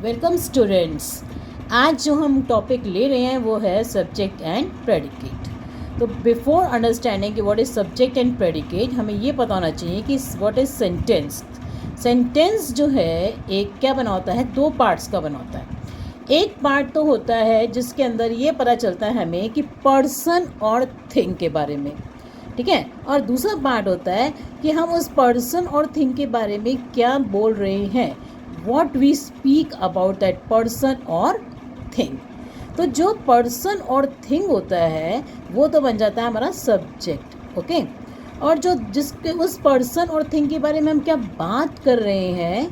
Welcome students. आज जो हम टॉपिक ले रहे हैं वो है सब्जेक्ट एंड प्रेडिकेट। तो बिफोर अंडरस्टैंडिंग कि what is subject and predicate हमें ये पता होना चाहिए कि व्हाट इज़ सेंटेंस। सेंटेंस जो है एक क्या बना होता है, दो पार्ट्स का बना होता है। एक पार्ट तो होता है जिसके अंदर ये पता चलता है हमें कि पर्सन और थिंग के बारे में, ठीक है, और दूसरा पार्ट होता है कि हम उस पर्सन और थिंग के बारे में क्या बोल रहे हैं, what we speak about that person और थिंग। तो जो पर्सन और थिंग होता है वो तो बन जाता है हमारा सब्जेक्ट, ओके। और जो जिसके उस पर्सन और थिंग के बारे में हम क्या बात कर रहे हैं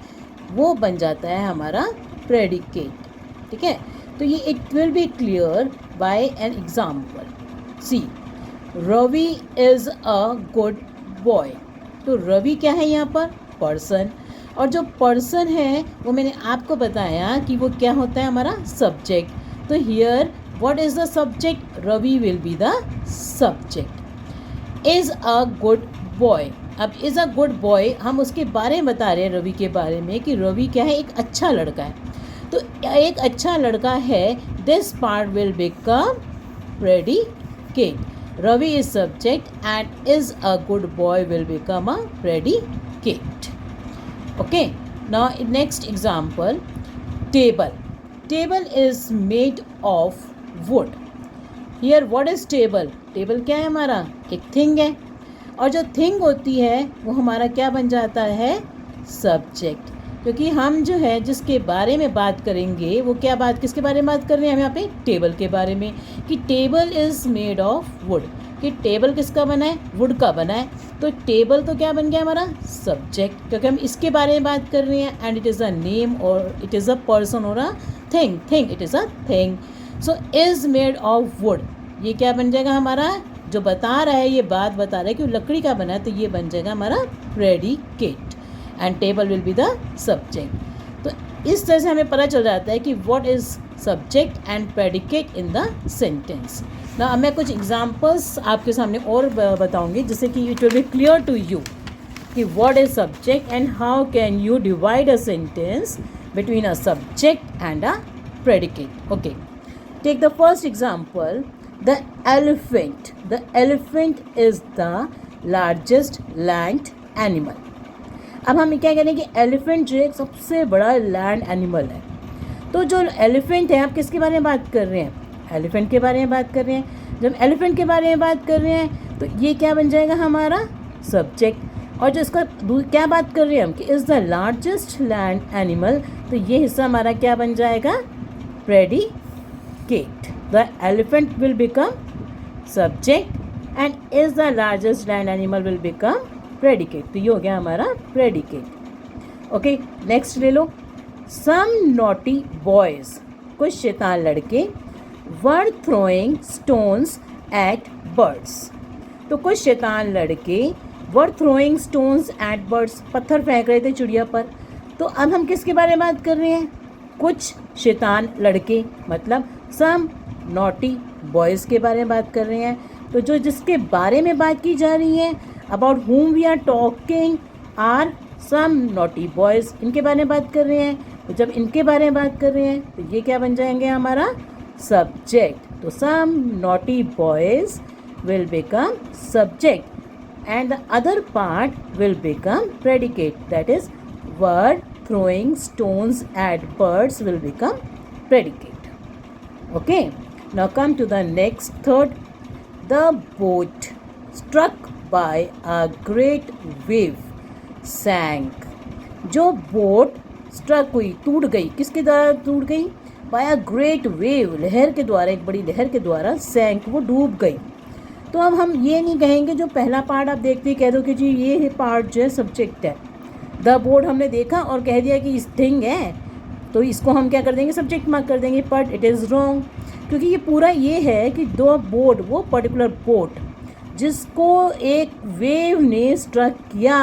वो बन जाता है हमारा प्रेडिकेट, ठीक है। तो ये it will be clear by an example. See, Ravi is a good boy. तो रवि क्या है यहाँ पर, पर्सन, और जो पर्सन है वो मैंने आपको बताया कि वो क्या होता है हमारा सब्जेक्ट। तो here what is the subject, Ravi will be the subject. Is a good boy, अब इज़ अ गुड बॉय हम उसके बारे में बता रहे हैं, रवि के बारे में, कि रवि क्या है, एक अच्छा लड़का है। तो एक अच्छा लड़का है, this part will become predicate. Ravi is subject and is a good boy will become a predicate. Okay, now next example, table. Table is made of wood. Here what is table? Table क्या है हमारा, एक thing है, और जो thing होती है वो हमारा क्या बन जाता है, subject। क्योंकि हम जो है जिसके बारे में बात करेंगे वो क्या बात, किसके बारे में बात कर रहे हैं हम यहाँ पे, टेबल के बारे में, कि table is made of would, कि टेबल किसका बना है, वुड का बना है। तो टेबल तो क्या बन गया हमारा सब्जेक्ट, क्योंकि हम इसके बारे में बात कर रहे हैं, and it is a name और इट इज़ अ पर्सन और a thing, thing it is a thing. So is made of would, ये क्या बन जाएगा हमारा, जो बता रहा है, ये बात बता रहा है कि वो लकड़ी का बना है, तो ये बन जाएगा हमारा predicate, and table will be the subject. तो इस तरह से हमें पता चल जाता है कि what is subject and predicate in the sentence. ना मैं कुछ एग्जांपल्स आपके सामने और बताऊंगी जिससे कि it will be clear to you कि what is subject and how can you divide a sentence between a subject and a predicate. Okay, take the first example, the elephant. The elephant is the largest land animal. अब हम क्या करें कि elephant जो एक सबसे बड़ा land animal है। तो जो एलिफेंट है, आप किसके बारे में बात कर रहे हैं, एलिफेंट के बारे में बात कर रहे हैं। जब एलिफेंट के बारे में बात कर रहे हैं तो ये क्या बन जाएगा हमारा सब्जेक्ट। और जो इसका क्या बात कर रहे हैं हम कि is the largest land animal, तो ये हिस्सा हमारा क्या बन जाएगा, predicate. The elephant will become subject and is the largest land animal will become predicate. तो ये हो गया हमारा प्रेडिकेट। ओके, नेक्स्ट ले लो, सम नॉटी बॉयज़, कुछ शैतान लड़के, वर थ्रोइंग स्टोन्स एट बर्ड्स। तो कुछ शैतान लड़के वर थ्रोइंग स्टोन्स एट बर्ड्स, पत्थर फेंक रहे थे चिड़िया पर। तो अब हम किसके बारे में बात कर रहे हैं, कुछ शैतान लड़के, मतलब सम नॉटी बॉयज़ के बारे में बात कर रहे हैं। तो जो जिसके बारे में बात की जा रही है, about whom we are talking are some naughty boys, इनके बारे में बात कर रहे हैं। तो जब इनके बारे में बात कर रहे हैं तो ये क्या बन जाएंगे हमारा सब्जेक्ट। तो some naughty boys will become subject and the other part will become predicate, that is word throwing stones at birds will become predicate. Okay, now come to the next third, the boat struck by a great wave sank। जो boat struck हुई, टूट गई, किसके द्वारा टूट गई, bye a great wave, लहर के द्वारा, एक बड़ी लहर के द्वारा सैंक, वो डूब गई। तो अब हम ये नहीं कहेंगे, जो पहला पार्ट आप देखते ही कह दो कि जी ये पार्ट जो है सब्जेक्ट है, द बोट हमने देखा और कह दिया कि इस थिंग है, तो इसको हम क्या कर देंगे, सब्जेक्ट मार्क कर देंगे। बट इट इज़ रॉन्ग, क्योंकि ये पूरा ये है कि दो बोट, वो पर्टिकुलर बोट जिसको एक वेव ने स्ट्रक किया,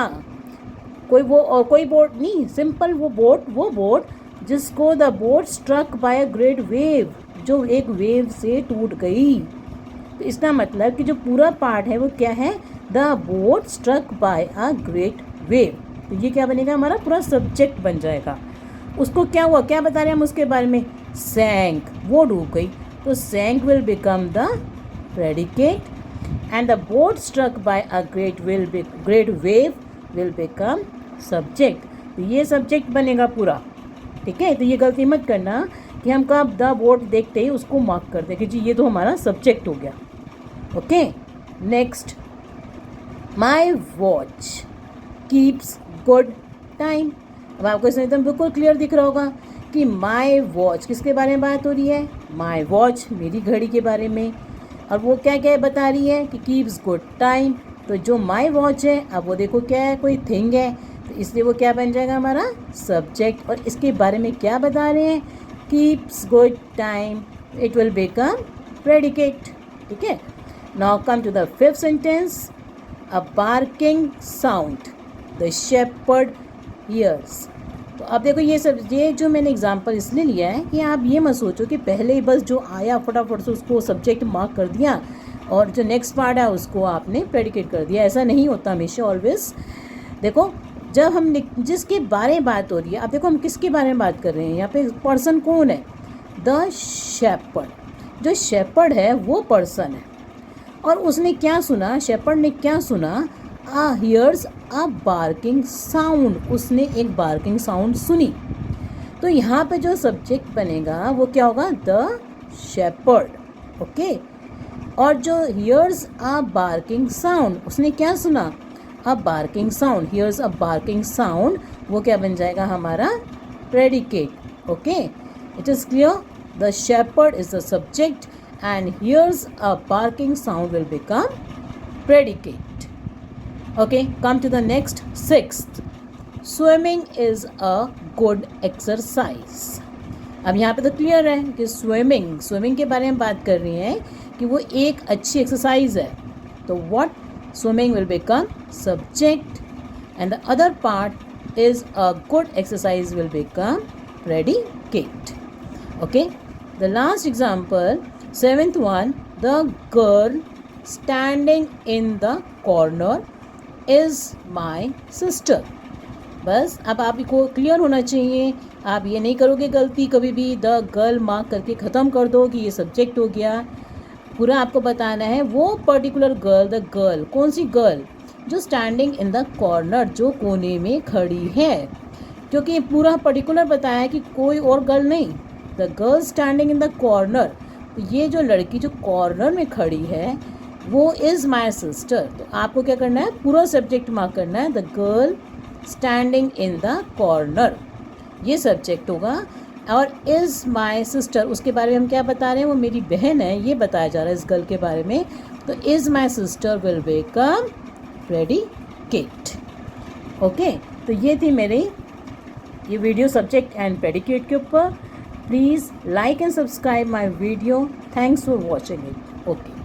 कोई वो और कोई बोट नहीं, सिंपल वो बोट जिसको the boat struck by a great wave, जो एक वेव से टूट गई। तो इसका मतलब कि जो पूरा पार्ट है वो क्या है, the boat struck by a great wave. तो ये क्या बनेगा, हमारा पूरा सब्जेक्ट बन जाएगा। उसको क्या हुआ, क्या बता रहे हैं हम उसके बारे में, सैंक, वो डूब गई, तो sank will become the predicate and the boat struck by a great wave will become subject. तो ये सब्जेक्ट बनेगा पूरा, ठीक है। तो ये गलती मत करना कि हम कब द बोट देखते ही उसको मार्क कर दें कि जी ये तो हमारा सब्जेक्ट हो गया। Okay, next, my watch keeps good time. अब आपको इसमें एकदम बिल्कुल क्लियर दिख रहा होगा कि माई वॉच किसके बारे में बात हो रही है, माई वॉच मेरी घड़ी के बारे में, और वो क्या क्या बता रही है कि कीप्स गुड टाइम। तो जो माई वॉच है, अब वो देखो क्या है, कोई थिंग है, तो इसलिए वो क्या बन जाएगा हमारा सब्जेक्ट, और इसके बारे में क्या बता रहे हैं, keeps good time, it will become predicate, ठीक है। Now come to the fifth sentence, a barking sound the shepherd hears. तो अब देखो ये जो मैंने एग्जांपल इसलिए लिया है कि आप ये मत सोचो कि पहले ही बस जो आया फटाफट से उसको सब्जेक्ट मार्क कर दिया और जो नेक्स्ट पार्ट है उसको आपने प्रेडिकेट कर दिया। ऐसा नहीं होता हमेशा, ऑलवेज। देखो जब हम जिसके बारे में बात हो रही है, अब देखो हम किसके बारे में बात कर रहे हैं, यहाँ पे पर्सन कौन है, द शेपर्ड। जो शेपर्ड है वो पर्सन है, और उसने क्या सुना, शेपर्ड ने क्या सुना, हियर्स अ बार्किंग साउंड, उसने एक बार्किंग साउंड सुनी। तो यहाँ पे जो सब्जेक्ट बनेगा वो क्या होगा, द शेपर्ड, ओके। और जो हियर्स अ बार्किंग साउंड, उसने क्या सुना, a barking sound, hears a barking sound, वो क्या बन जाएगा हमारा predicate, okay. It is clear, the shepherd is the subject and here's a barking sound will become predicate. Okay, come to the next, sixth, swimming is a good exercise. अब यहाँ पे तो clear है कि स्विमिंग के बारे में बात कर रही हैं कि वो एक अच्छी एक्सरसाइज है। तो what swimming will become subject and the other part is a good exercise will become predicate. Okay, the last example, seventh one, the girl standing in the corner is my sister. बस अब आपको clear होना चाहिए, आप ये नहीं करोगे गलती कभी भी द गर्ल मार्क करके ख़त्म कर दो कि ये सब्जेक्ट हो गया। पूरा आपको बताना है वो पर्टिकुलर गर्ल, द गर्ल, कौन सी गर्ल, जो स्टैंडिंग इन द कॉर्नर, जो कोने में खड़ी है, क्योंकि पूरा पर्टिकुलर बताया है कि कोई और गर्ल नहीं, the girl standing in the corner. ये जो लड़की जो कॉर्नर में खड़ी है वो इज़ माई सिस्टर। तो आपको क्या करना है, पूरा सब्जेक्ट मार्क करना है, the girl standing in the corner, ये सब्जेक्ट होगा। और इज़ माई सिस्टर, उसके बारे में हम क्या बता रहे हैं, वो मेरी बहन है, ये बताया जा रहा है इस गर्ल के बारे में। तो is my sister will become predicate, okay. तो ये थी मेरी ये वीडियो सब्जेक्ट एंड प्रेडिकेट के ऊपर। Please like and subscribe my video. Thanks for watching it. Okay.